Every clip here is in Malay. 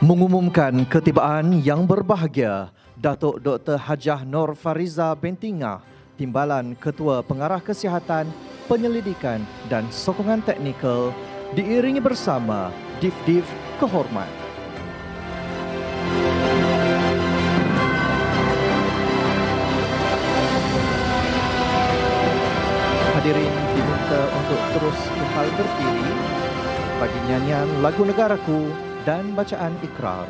Mengumumkan ketibaan yang berbahagia Datuk Dr. Hajah Nur Fariza binti Ngah, Timbalan Ketua Pengarah Kesihatan, Penyelidikan dan Sokongan Teknikal, diiringi bersama Div-Div Kehormat. Hadirin diminta untuk terus kekal berdiri bagi nyanyian lagu negaraku dan bacaan ikrar.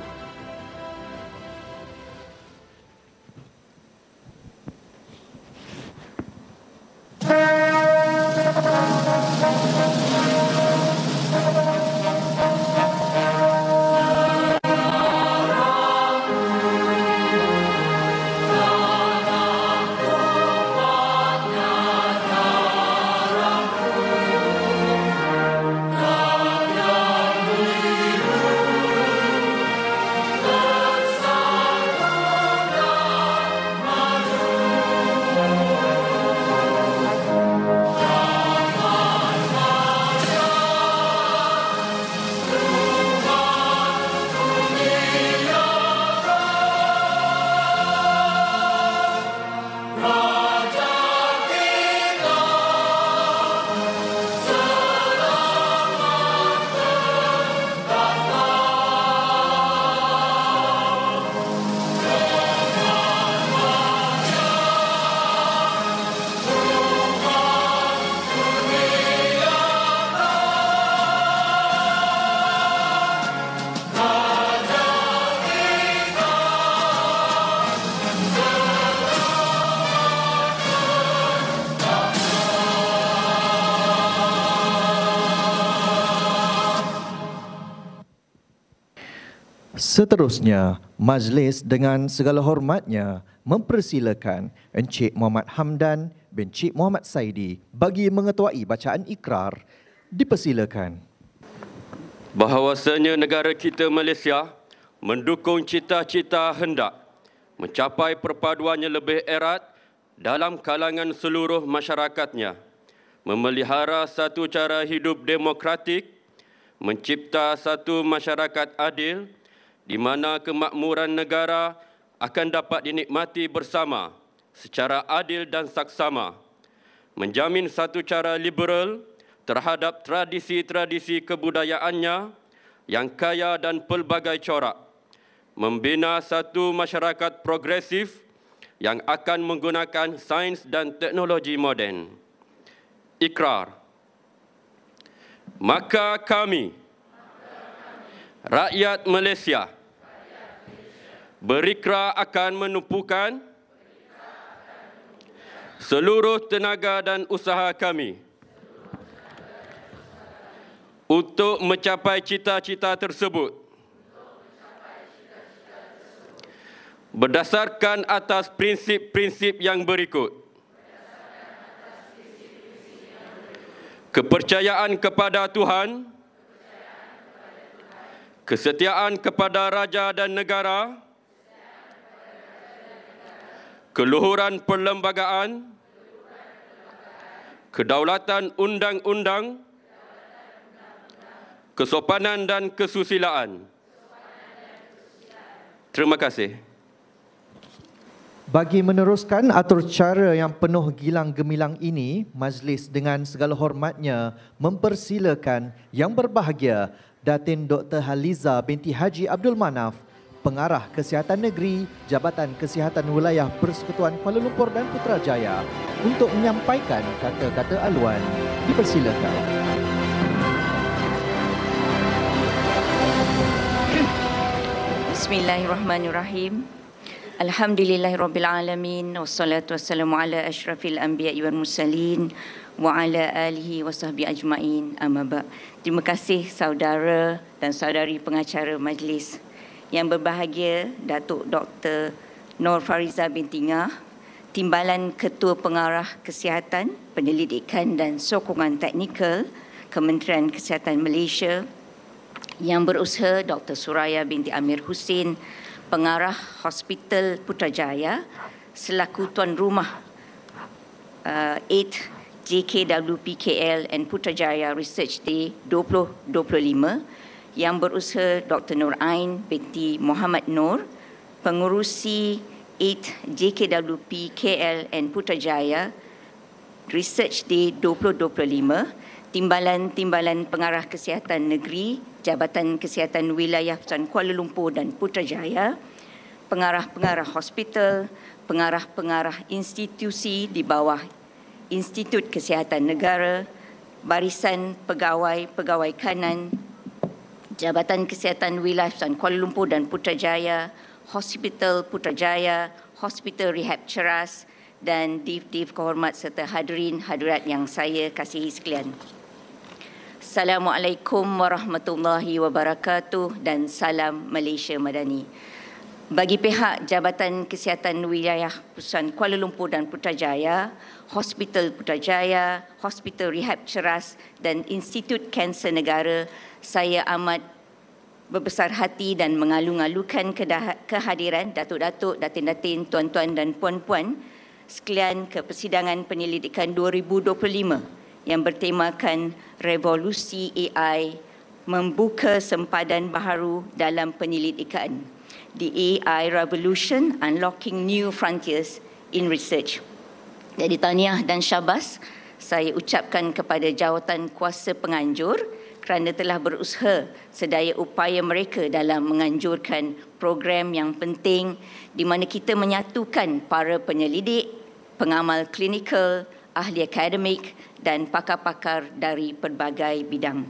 Seterusnya, majlis dengan segala hormatnya mempersilakan Encik Muhammad Hamdan bin Cik Muhammad Saidi bagi mengetuai bacaan ikrar. Dipersilakan. Bahawasanya negara kita Malaysia mendukung cita-cita hendak mencapai perpaduannya lebih erat dalam kalangan seluruh masyarakatnya, memelihara satu cara hidup demokratik, mencipta satu masyarakat adil di mana kemakmuran negara akan dapat dinikmati bersama secara adil dan saksama, menjamin satu cara liberal terhadap tradisi-tradisi kebudayaannya yang kaya dan pelbagai corak, membina satu masyarakat progresif yang akan menggunakan sains dan teknologi moden. Ikrar. Maka kami, rakyat Malaysia, berikrar akan menumpukan seluruh tenaga dan usaha kami untuk mencapai cita-cita tersebut berdasarkan atas prinsip-prinsip yang berikut: kepercayaan kepada Tuhan, kesetiaan kepada raja dan negara, keluhuran perlembagaan, kedaulatan undang-undang, kesopanan dan kesusilaan. Terima kasih. Bagi meneruskan atur cara yang penuh gilang gemilang ini, majlis dengan segala hormatnya mempersilakan Yang Berbahagia Datin Dr. Haliza binti Haji Abdul Manaf, Pengarah Kesihatan Negeri Jabatan Kesihatan Wilayah Persekutuan Kuala Lumpur dan Putrajaya untuk menyampaikan kata-kata aluan. Dipersilakan. Bismillahirrahmanirrahim. Alhamdulillahirrabbilalamin. Wassalatu wassalamu ala ashrafil anbiya'i wal mursalin wa ala alihi wa sahbihi ajma'in. Amma ba'. Terima kasih saudara dan saudari pengacara majlis. Yang berbahagia Datuk Dr. Nur Fariza binti Ngah, Timbalan Ketua Pengarah Kesihatan, Penyelidikan dan Sokongan Teknikal, Kementerian Kesihatan Malaysia. Yang berusaha Dr. Suraya binti Amir Hussein, Pengarah Hospital Putrajaya, selaku tuan rumah 8 JKWPKL and Putrajaya Research Day 2025 Yang Berusaha Dr. Nur Ain binti Muhammad Nur, Pengurusi 8 JKWP KL and Putrajaya, Research Day 2025, Timbalan-Timbalan Pengarah Kesihatan Negeri, Jabatan Kesihatan Wilayah Pusat Kuala Lumpur dan Putrajaya, pengarah-pengarah hospital, pengarah-pengarah institusi di bawah Institut Kesihatan Negara, Barisan Pegawai-Pegawai Kanan, Jabatan Kesihatan Wilayah Pusat Kuala Lumpur dan Putrajaya, Hospital Putrajaya, Hospital Rehab Ceras dan div-div kehormat serta hadirin-hadirat yang saya kasihi sekalian. Assalamualaikum warahmatullahi wabarakatuh dan salam Malaysia Madani. Bagi pihak Jabatan Kesihatan Wilayah Pusat Kuala Lumpur dan Putrajaya, Hospital Putrajaya, Hospital Rehab Ceras dan Institut Kanser Negara, saya amat berbesar hati dan mengalu-alukan kehadiran datuk-datuk, datin-datin, tuan-tuan dan puan-puan sekalian ke persidangan penyelidikan 2025 yang bertemakan Revolusi AI membuka sempadan baharu dalam penyelidikan. The AI Revolution Unlocking New Frontiers in Research. Jadi tahniah dan syabas saya ucapkan kepada jawatan kuasa penganjur kerana telah berusaha sedaya upaya mereka dalam menganjurkan program yang penting di mana kita menyatukan para penyelidik, pengamal klinikal, ahli akademik dan pakar-pakar dari pelbagai bidang.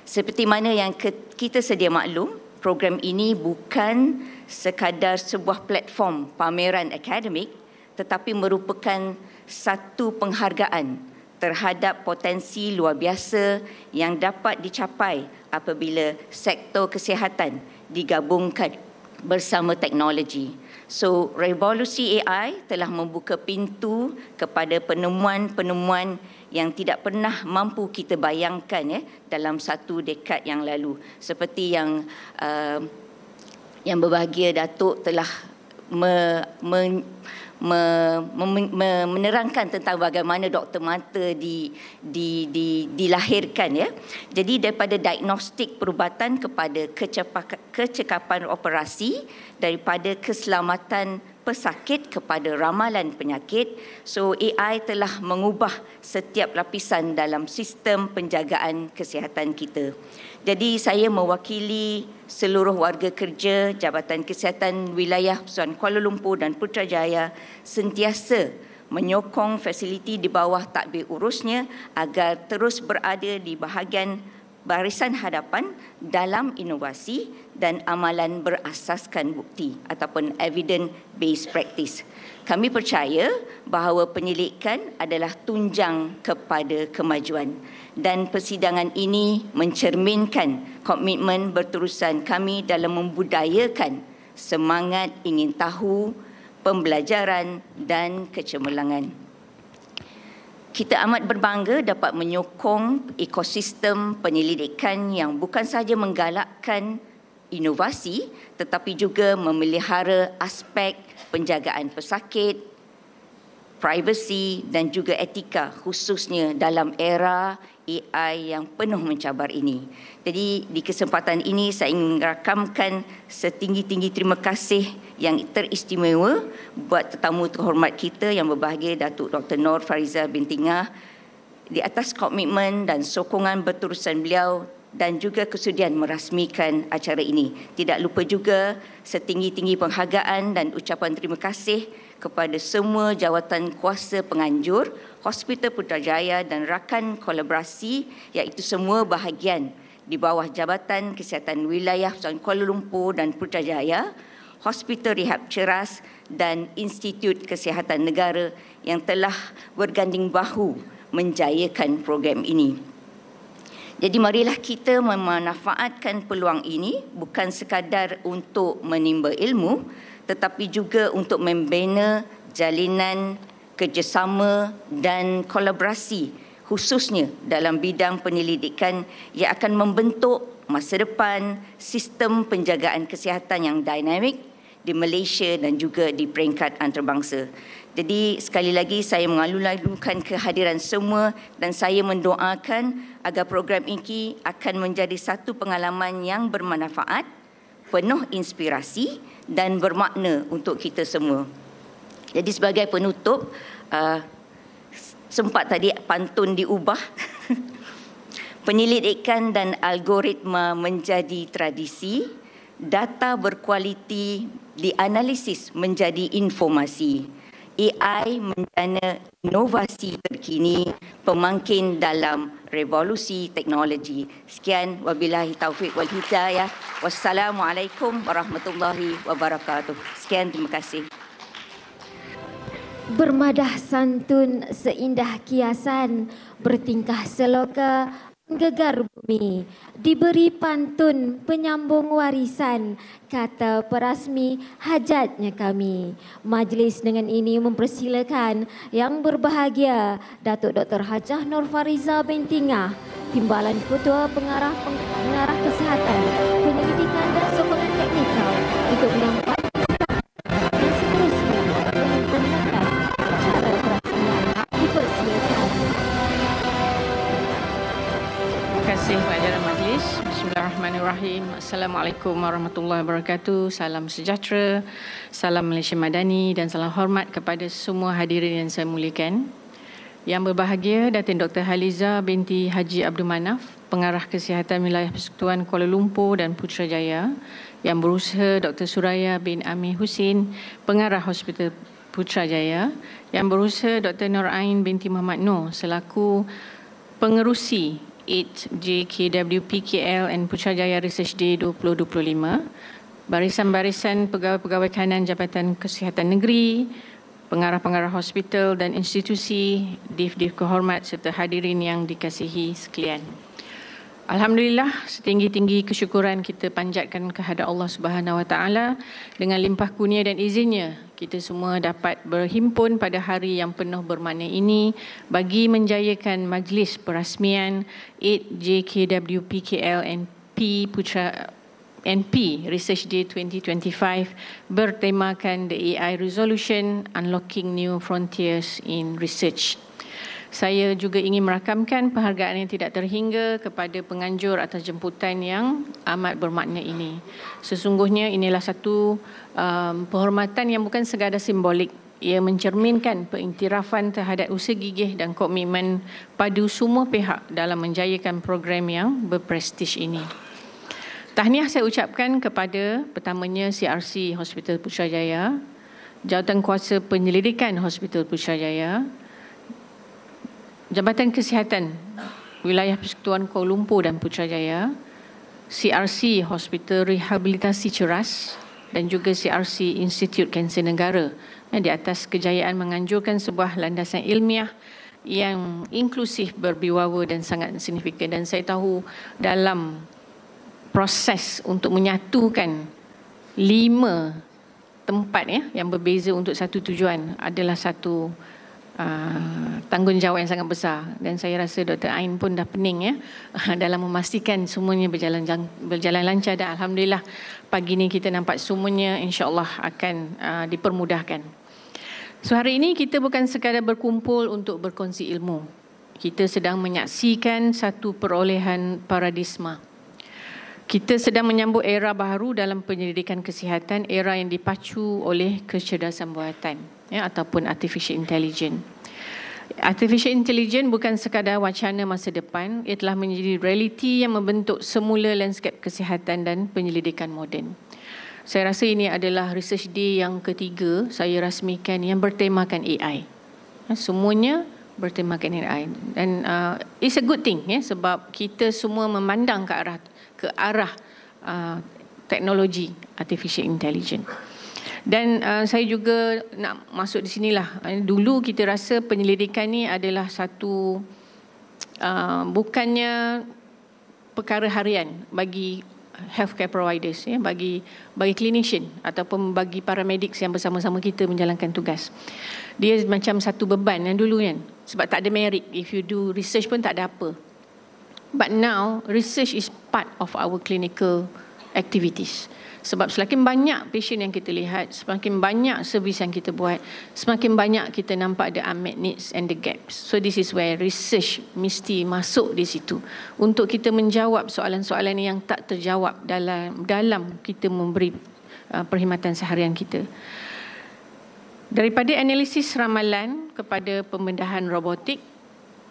Seperti mana yang kita sedia maklum, program ini bukan sekadar sebuah platform pameran akademik tetapi merupakan satu penghargaan terhadap potensi luar biasa yang dapat dicapai apabila sektor kesihatan digabungkan bersama teknologi. So, revolusi AI telah membuka pintu kepada penemuan-penemuan yang tidak pernah mampu kita bayangkan dalam satu dekad yang lalu. Seperti yang berbahagia Datuk telah menerangkan tentang bagaimana doktor mata dilahirkan ya. Jadi daripada diagnostik perubatan kepada kecekapan operasi, daripada keselamatan pesakit kepada ramalan penyakit. So AI telah mengubah setiap lapisan dalam sistem penjagaan kesihatan kita. Jadi saya mewakili seluruh warga kerja Jabatan Kesihatan Wilayah Pusat Kuala Lumpur dan Putrajaya sentiasa menyokong fasiliti di bawah tadbir urusnya agar terus berada di bahagian barisan hadapan dalam inovasi dan amalan berasaskan bukti ataupun evidence-based practice. Kami percaya bahawa penyelidikan adalah tunjang kepada kemajuan dan persidangan ini mencerminkan komitmen berterusan kami dalam membudayakan semangat ingin tahu, pembelajaran dan kecemerlangan. Kita amat berbangga dapat menyokong ekosistem penyelidikan yang bukan sahaja menggalakkan inovasi tetapi juga memelihara aspek penjagaan pesakit, privasi dan juga etika khususnya dalam era AI yang penuh mencabar ini. Jadi di kesempatan ini saya ingin rakamkan setinggi-tinggi terima kasih yang teristimewa buat tetamu terhormat kita yang berbahagia Datuk Dr. Nur Farizah binti Ngah di atas komitmen dan sokongan berterusan beliau dan juga kesudian merasmikan acara ini. Tidak lupa juga setinggi-tinggi penghargaan dan ucapan terima kasih kepada semua jawatan kuasa penganjur, Hospital Putrajaya dan rakan kolaborasi iaitu semua bahagian di bawah Jabatan Kesihatan Wilayah Pusat Kuala Lumpur dan Putrajaya, Hospital Rehab Ceras dan Institut Kesihatan Negara yang telah berganding bahu menjayakan program ini. Jadi marilah kita memanfaatkan peluang ini bukan sekadar untuk menimba ilmu tetapi juga untuk membina jalinan kerjasama dan kolaborasi khususnya dalam bidang penyelidikan yang akan membentuk masa depan sistem penjagaan kesihatan yang dinamik di Malaysia dan juga di peringkat antarabangsa. Jadi sekali lagi saya mengalu-alukan kehadiran semua dan saya mendoakan agar program ini akan menjadi satu pengalaman yang bermanfaat, penuh inspirasi dan bermakna untuk kita semua. Jadi sebagai penutup, sempat tadi pantun diubah. Penyelidikan dan algoritma menjadi tradisi, data berkualiti dianalisis menjadi informasi. AI menjana inovasi terkini, pemangkin dalam revolusi teknologi. Sekian, wabillahi taufiq wal hidayah. Wassalamualaikum warahmatullahi wabarakatuh. Sekian, terima kasih. Bermadah santun seindah kiasan, bertingkah seloka gegar bumi, diberi pantun penyambung warisan, kata perasmi hajatnya kami. Majlis dengan ini mempersilakan yang berbahagia Datuk Dr. Hajah Nur Fariza binti Ngah, Timbalan Ketua Pengarah Kesihatan, Penyelidikan dan Sokongan Teknikal untuk menyampaikan dan seterusnya menggunakan cara perasmian. Dipersilakan. Terima kasih pengacara majlis. Bismillahirrahmanirrahim. Assalamualaikum warahmatullahi wabarakatuh. Salam sejahtera, salam Malaysia Madani dan salam hormat kepada semua hadirin yang saya muliakan. Yang berbahagia Datin Dr. Haliza binti Haji Abdul Manaf, Pengarah Kesihatan Wilayah Persekutuan Kuala Lumpur dan Putrajaya. Yang berusaha Dr. Suraya bin Ami Husin, Pengarah Hospital Putrajaya. Yang berusaha Dr. Nur Ain binti Muhammad Noor selaku pengerusi 8JKWPKL and Putrajaya Research Day 2025, barisan-barisan pegawai-pegawai kanan Jabatan Kesihatan Negeri, pengarah-pengarah hospital dan institusi, div-div kehormat serta hadirin yang dikasihi sekalian. Alhamdulillah, setinggi-tinggi kesyukuran kita panjatkan kehadrat Allah Subhanahu Wa Taala dengan limpah kurnia dan izinnya kita semua dapat berhimpun pada hari yang penuh bermakna ini bagi menjayakan majlis perasmian 8JKWPKL NP Research Day 2025 bertemakan The AI Resolution Unlocking New Frontiers in Research. Saya juga ingin merakamkan penghargaan yang tidak terhingga kepada penganjur atas jemputan yang amat bermakna ini. Sesungguhnya inilah satu penghormatan yang bukan sekadar simbolik. Ia mencerminkan pengiktirafan terhadap usaha gigih dan komitmen padu semua pihak dalam menjayakan program yang berprestij ini. Tahniah saya ucapkan kepada pertamanya CRC Hospital Putrajaya, Jawatankuasa Penyelidikan Hospital Putrajaya, Jabatan Kesihatan Wilayah Persekutuan Kuala Lumpur dan Putrajaya, CRC Hospital Rehabilitasi Ceras dan juga CRC Institut Kanser Negara di atas kejayaan menganjurkan sebuah landasan ilmiah yang inklusif, berwibawa dan sangat signifikan. Dan saya tahu dalam proses untuk menyatukan 5 tempat yang berbeza untuk satu tujuan adalah satu tanggungjawab yang sangat besar, dan saya rasa Dr. Ain pun dah pening dalam memastikan semuanya berjalan lancar, dan alhamdulillah pagi ni kita nampak semuanya insya-Allah akan dipermudahkan. So hari ini kita bukan sekadar berkumpul untuk berkongsi ilmu. Kita sedang menyaksikan satu perolehan paradigma. Kita sedang menyambut era baru dalam penyelidikan kesihatan, era yang dipacu oleh kecerdasan buatan ataupun artificial intelligence. Artificial intelligence bukan sekadar wacana masa depan, ia telah menjadi realiti yang membentuk semula lanskap kesihatan dan penyelidikan moden. Saya rasa ini adalah Research Day yang ketiga saya rasmikan yang bertemakan AI. Semuanya bertemakan AI, dan it's a good thing sebab kita semua memandang ke arah teknologi artificial intelligence. Dan saya juga nak masuk di sinilah. Dulu kita rasa penyelidikan ni adalah satu bukannya perkara harian bagi healthcare providers, bagi clinician ataupun bagi paramedics yang bersama-sama kita menjalankan tugas. Dia macam satu beban yang dulu kan, sebab tak ada merit. If you do research pun tak ada apa. But now research is part of our clinical activities. Sebab semakin banyak patient yang kita lihat, semakin banyak servis yang kita buat, semakin banyak kita nampak the unmet needs and the gaps. So this is where research mesti masuk di situ untuk kita menjawab soalan-soalan yang tak terjawab dalam kita memberi perkhidmatan seharian kita. Daripada analisis ramalan kepada pembedahan robotik,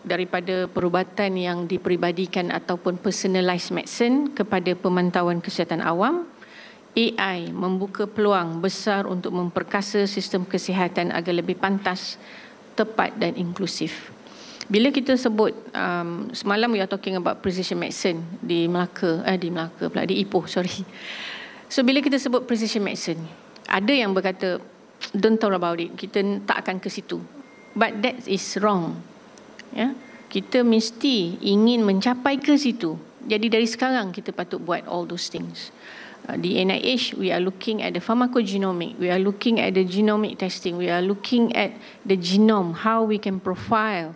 daripada perubatan yang diperibadikan ataupun personalized medicine kepada pemantauan kesihatan awam, AI membuka peluang besar untuk memperkasa sistem kesihatan agar lebih pantas, tepat dan inklusif. Bila kita sebut, semalam we are talking about precision medicine di Ipoh, sorry. So bila kita sebut precision medicine, ada yang berkata, don't talk about it, kita tak akan ke situ. But that is wrong. Ya, kita mesti ingin mencapai ke situ. Jadi dari sekarang kita patut buat all those things. Di NIH, we are looking at the pharmacogenomic, we are looking at the genomic testing, we are looking at the genome, how we can profile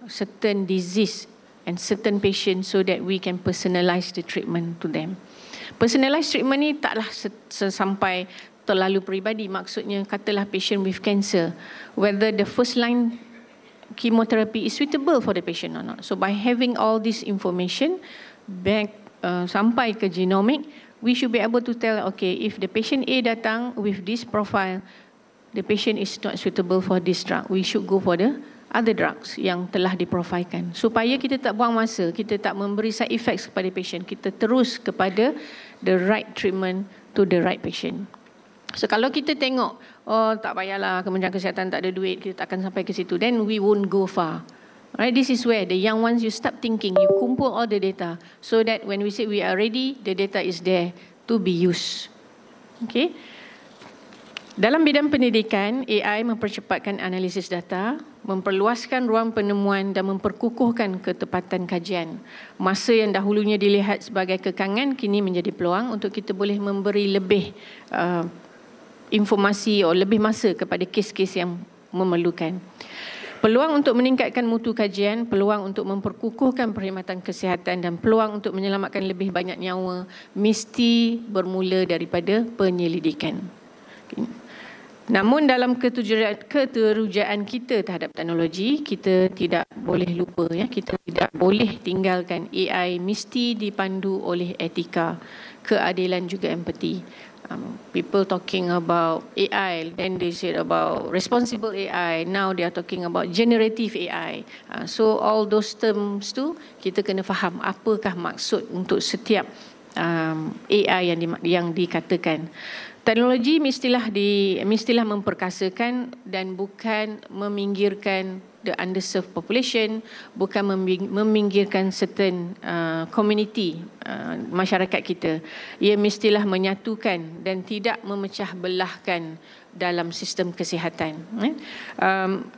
certain disease and certain patients so that we can personalize the treatment to them. Personalized treatment ni taklah sampai terlalu peribadi. Maksudnya, katalah patient with cancer, whether the first line chemotherapy is suitable for the patient or not. So by having all this information back sampai ke genomic, we should be able to tell, okay, if the patient A datang with this profile, the patient is not suitable for this drug, we should go for the other drugs yang telah diprofilkan. Supaya kita tak buang masa, kita tak memberi side effects kepada patient, kita terus kepada the right treatment to the right patient. So kalau kita tengok, oh tak payahlah, Kementerian Kesihatan tak ada duit, kita tak akan sampai ke situ, then we won't go far. Right, this is where the young ones, you start thinking, you kumpul all the data so that when we say we are ready, the data is there to be used. Okay. Dalam bidang pendidikan, AI mempercepatkan analisis data, memperluaskan ruang penemuan dan memperkukuhkan ketepatan kajian. Masa yang dahulunya dilihat sebagai kekangan, kini menjadi peluang untuk kita boleh memberi lebih informasi atau lebih masa kepada kes-kes yang memerlukan. Peluang untuk meningkatkan mutu kajian, peluang untuk memperkukuhkan perkhidmatan kesihatan dan peluang untuk menyelamatkan lebih banyak nyawa mesti bermula daripada penyelidikan. Namun dalam keterujaan kita terhadap teknologi, kita tidak boleh lupa, ya, kita tidak boleh tinggalkan AI mesti dipandu oleh etika, keadilan juga empati. People talking about AI, then they said about responsible AI, now they are talking about generative AI. So all those terms tu kita kena faham apakah maksud untuk setiap AI yang dikatakan. Teknologi mestilah memperkasakan dan bukan meminggirkan the underserved population, bukan meminggirkan certain community masyarakat kita. Ia mestilah menyatukan dan tidak memecah belahkan dalam sistem kesihatan.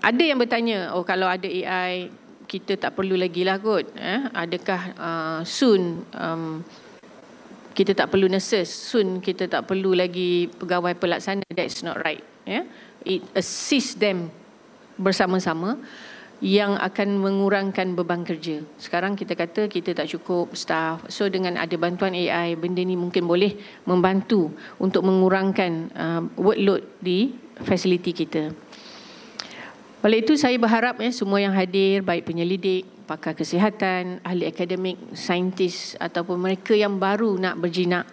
Ada yang bertanya, oh kalau ada AI kita tak perlu lagi lah kot. Adakah soon kita tak perlu nurses, soon kita tak perlu lagi pegawai pelaksana? That's not right. It assists them bersama-sama yang akan mengurangkan beban kerja. Sekarang kita kata kita tak cukup staff, so dengan ada bantuan AI, benda ni mungkin boleh membantu untuk mengurangkan workload di fasiliti kita. Oleh itu saya berharap semua yang hadir, baik penyelidik, pakar kesihatan, ahli akademik, saintis ataupun mereka yang baru nak berjinak,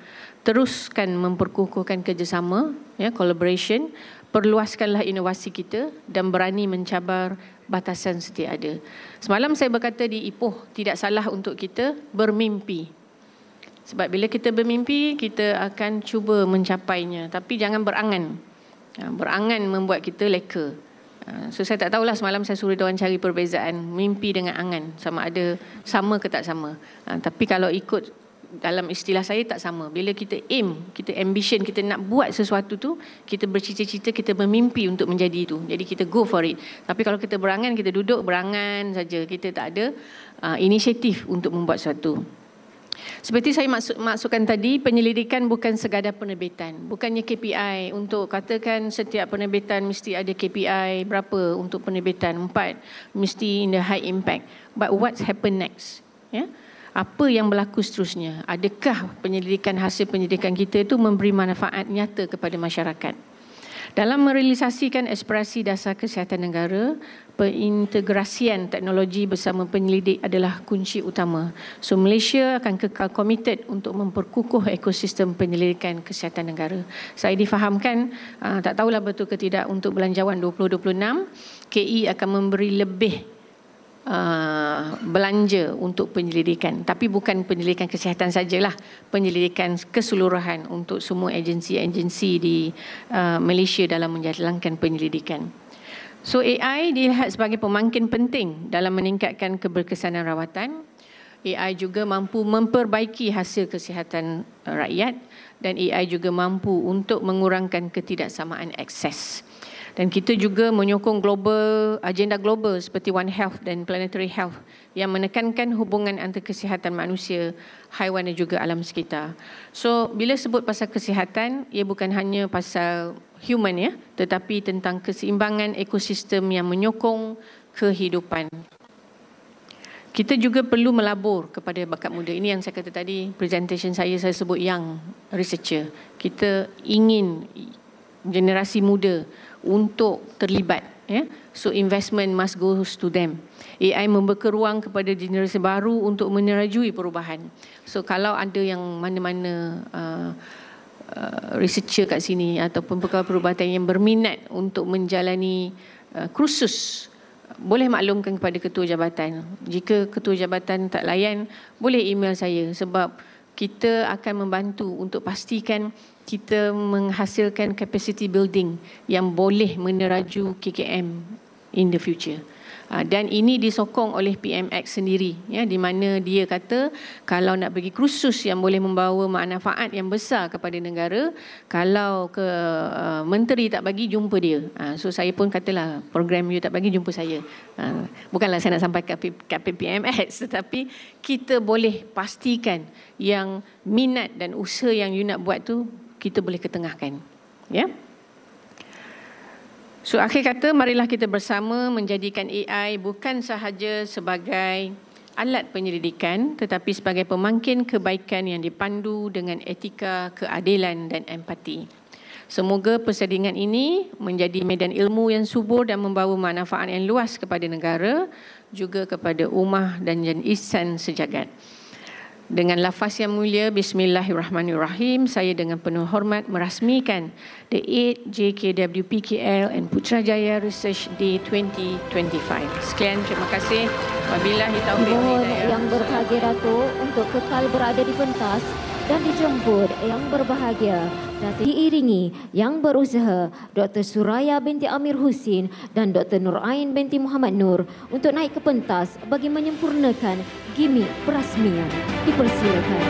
teruskan memperkukuhkan kerjasama, collaboration, perluaskanlah inovasi kita dan berani mencabar batasan setiap ada. Semalam saya berkata di Ipoh, tidak salah untuk kita bermimpi. Sebab bila kita bermimpi, kita akan cuba mencapainya. Tapi jangan berangan. Berangan membuat kita leka. So saya tak tahulah, semalam saya suruh diorang cari perbezaan mimpi dengan angan, sama ada sama ke tak sama. Tapi kalau ikut dalam istilah saya tak sama. Bila kita aim, kita ambition, kita nak buat sesuatu tu, kita bercita-cita, kita bermimpi untuk menjadi itu. Jadi kita go for it. Tapi kalau kita berangan, kita duduk berangan saja. Kita tak ada inisiatif untuk membuat sesuatu. Seperti saya maksudkan tadi, penyelidikan bukan sekadar penerbitan. Bukannya KPI untuk katakan setiap penerbitan mesti ada KPI berapa untuk penerbitan 4, mesti in the high impact. But what's happen next? apa yang berlaku seterusnya. Adakah hasil penyelidikan kita itu memberi manfaat nyata kepada masyarakat? Dalam merealisasikan aspirasi dasar kesihatan negara, pengintegrasian teknologi bersama penyelidik adalah kunci utama. So Malaysia akan kekal komited untuk memperkukuh ekosistem penyelidikan kesihatan negara. Saya difahamkan, tak tahulah betul ke tidak, untuk Belanjawan 2026, KE akan memberi lebih belanja untuk penyelidikan, tapi bukan penyelidikan kesihatan sajalah, penyelidikan keseluruhan untuk semua agensi-agensi di Malaysia dalam menjalankan penyelidikan. So AI dilihat sebagai pemangkin penting dalam meningkatkan keberkesanan rawatan. AI juga mampu memperbaiki hasil kesihatan rakyat, dan AI juga mampu untuk mengurangkan ketidaksamaan akses. Dan kita juga menyokong agenda global seperti One Health dan Planetary Health yang menekankan hubungan antara kesihatan manusia, haiwan dan juga alam sekitar. So, bila sebut pasal kesihatan, ia bukan hanya pasal human ya, tetapi tentang keseimbangan ekosistem yang menyokong kehidupan. Kita juga perlu melabur kepada bakat muda. Ini yang saya kata tadi, presentation saya sebut young researcher. Kita ingin generasi muda untuk terlibat, ya. So investment must go to them. AI membuka ruang kepada generasi baru untuk menerajui perubahan. So kalau ada yang mana-mana researcher kat sini ataupun pegawai perubatan yang berminat untuk menjalani kursus, boleh maklumkan kepada ketua jabatan. Jika ketua jabatan tak layan, boleh email saya, sebab kita akan membantu untuk pastikan kita menghasilkan capacity building yang boleh meneraju KKM in the future. Dan ini disokong oleh PMX sendiri, ya, di mana dia kata kalau nak pergi kursus yang boleh membawa manfaat yang besar kepada negara, kalau menteri tak bagi, jumpa dia. So saya pun katalah, program you tak bagi, jumpa saya. Bukanlah saya nak sampai kat PMX, tetapi kita boleh pastikan yang minat dan usaha yang you nak buat tu kita boleh ketengahkan, ya. So akhir kata, marilah kita bersama menjadikan AI bukan sahaja sebagai alat penyelidikan, tetapi sebagai pemangkin kebaikan yang dipandu dengan etika, keadilan dan empati. Semoga persandingan ini menjadi medan ilmu yang subur dan membawa manfaat yang luas kepada negara, juga kepada ummah dan insan sejagat. Dengan lafaz yang mulia, Bismillahirrahmanirrahim, saya dengan penuh hormat merasmikan the 8th JKWPKL and Putrajaya Research Day 2025. Sekian, terima kasih. Wabillahi taufiq wal hidayah. Yang berbahagia Datuk untuk kekal berada di pentas dan dijemput yang berbahagia dan diiringi yang berusaha Dr. Suraya binti Amir Husin dan Dr. Nur Ain binti Muhammad Nur untuk naik ke pentas bagi menyempurnakan gimik perasmian. Dipersilakan.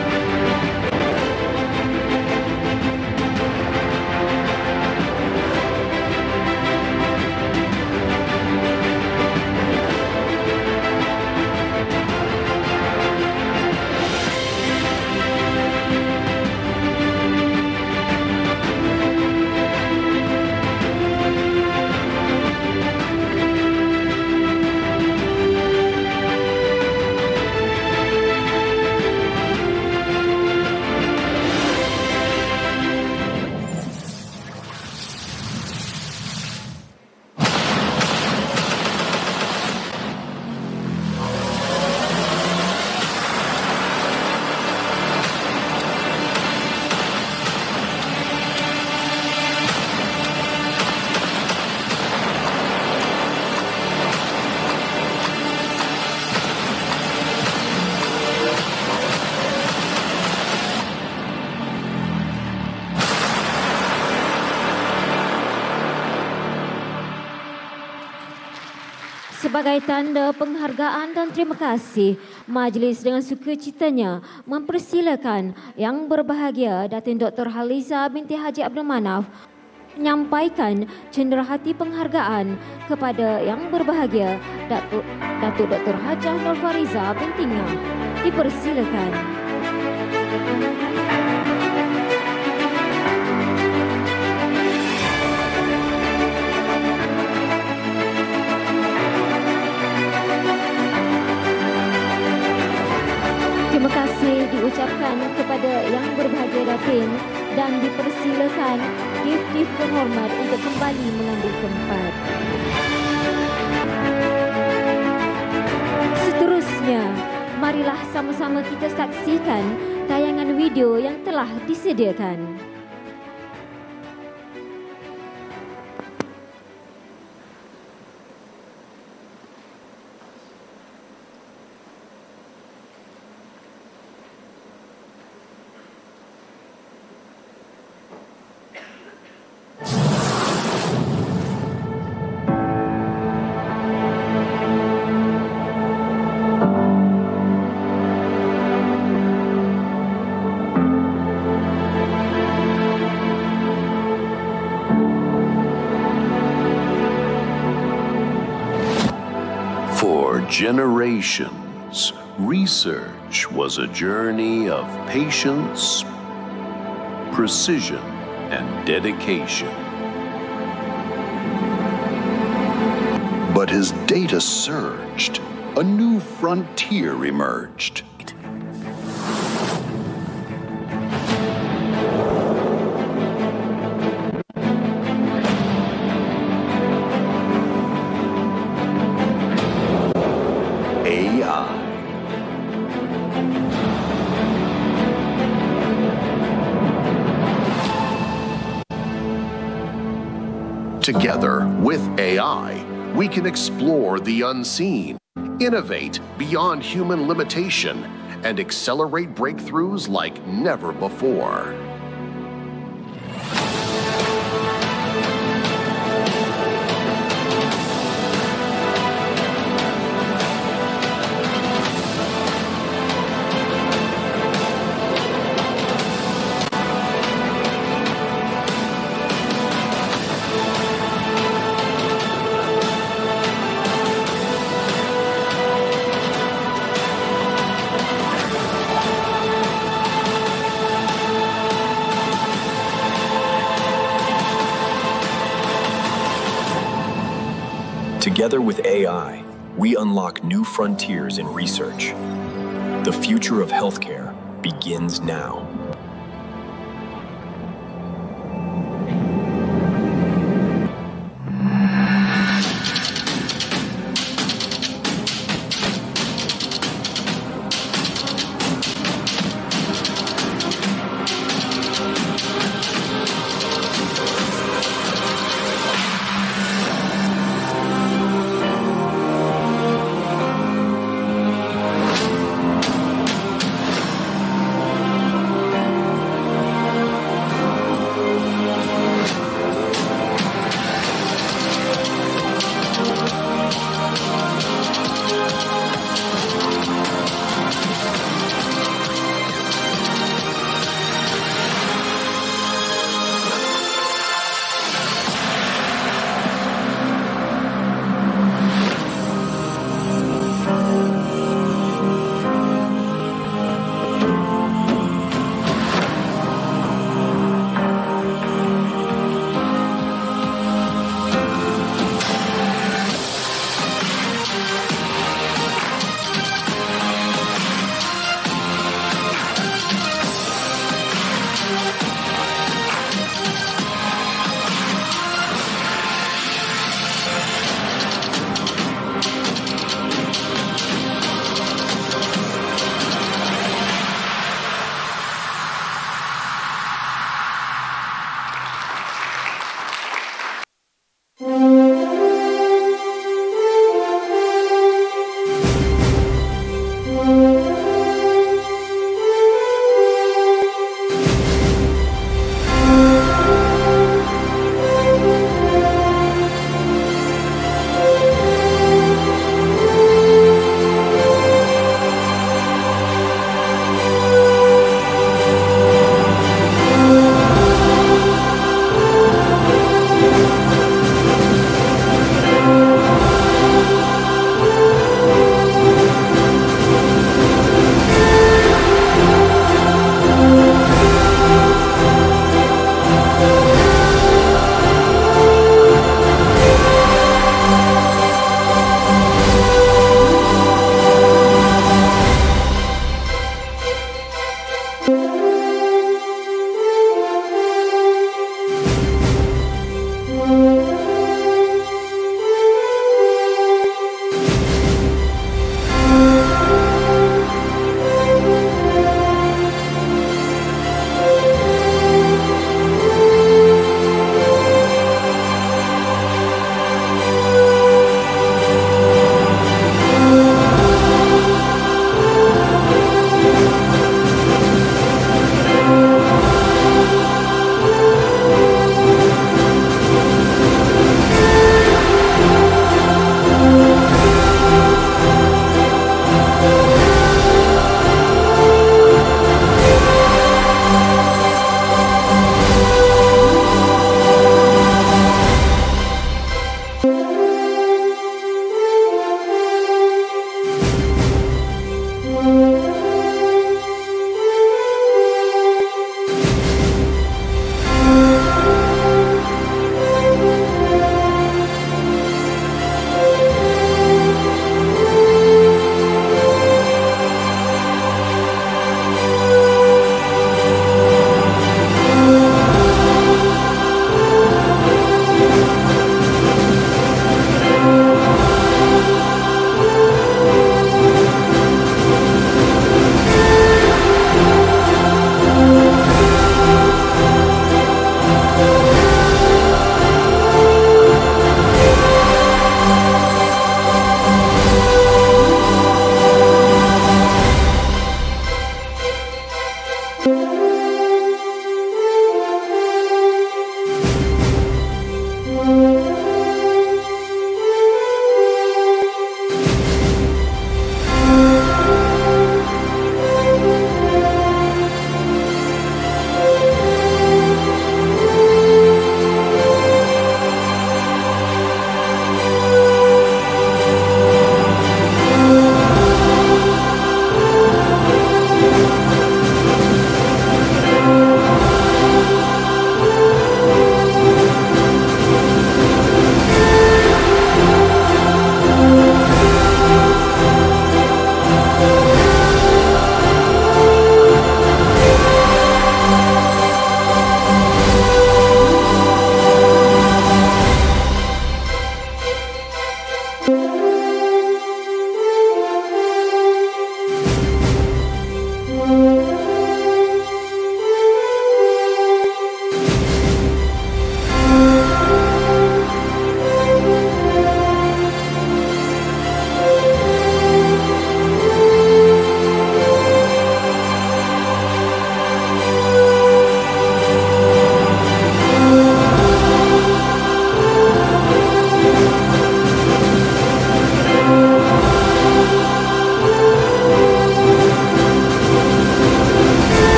Sebagai tanda penghargaan dan terima kasih, majlis dengan sukacitanya mempersilakan yang berbahagia Datin Dr. Haliza binti Haji Abdul Manaf menyampaikan cenderahati penghargaan kepada yang berbahagia Datuk Dr. Hajah Nur Fariza binti Ngah. Dipersilakan. diucapkan kepada Yang Berbahagia Datin dan dipersilakan Div Penghormat untuk kembali mengambil tempat. Seterusnya, marilah sama-sama kita saksikan tayangan video yang telah disediakan. For generations, research was a journey of patience, precision, and dedication. But as data surged, a new frontier emerged. Together with AI, we can explore the unseen, innovate beyond human limitation, and accelerate breakthroughs like never before. Together with AI, we unlock new frontiers in research. The future of healthcare begins now.